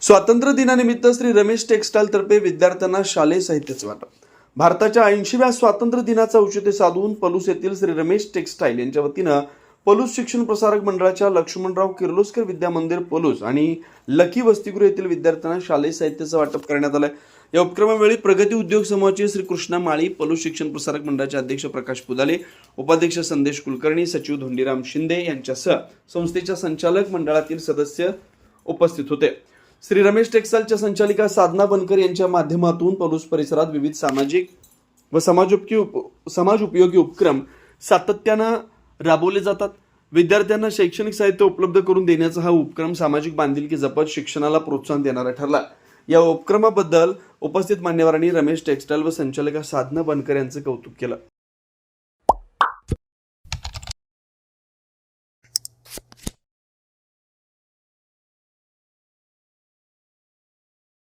स्वातंत्र्य दिनानिमित्त श्री रमेश टेक्सटाईल तर्फे विद्यार्थ्यांना शालेय साहित्याचं वाटप। भारताच्या 80व्या स्वातंत्र्य दिनाचं औचित्य साधून पलूस येथील श्री रमेश टेक्सटाईल यांच्या वतीनं पलूस शिक्षण प्रसारक मंडळाच्या लक्ष्मणराव किर्लोस्कर विद्या मंदिर पलूस आणि लकी वसतिगृह येथील विद्यार्थ्यांना शालेय साहित्याचं वाटप करण्यात आलंय। या उपक्रमावेळी प्रगती उद्योग समूहाचे श्री कृष्णा माळी, पलूस शिक्षण प्रसारक मंडळाचे अध्यक्ष प्रकाश पुदाले, उपाध्यक्ष संदेश कुलकर्णी, सचिव धोंडीराम शिंदे यांच्यासह संस्थेच्या संचालक मंडळातील सदस्य उपस्थित होते। श्री रमेश टेक्सटाईलच्या संचालिका साधना बनकर यांच्या माध्यमातून पलूस परिसरात विविध सामाजिक व समाज उपयोगी उपक्रम सातत्यानं राबवले जातात। विद्यार्थ्यांना शैक्षणिक साहित्य उपलब्ध करून देण्याचा हा उपक्रम सामाजिक बांधिलकी जपत शिक्षणाला प्रोत्साहन देणारा ठरला। या उपक्रमाबद्दल उपस्थित मान्यवरांनी रमेश टेक्सटाईल व संचालिका साधना बनकर यांचं कौतुक केलं।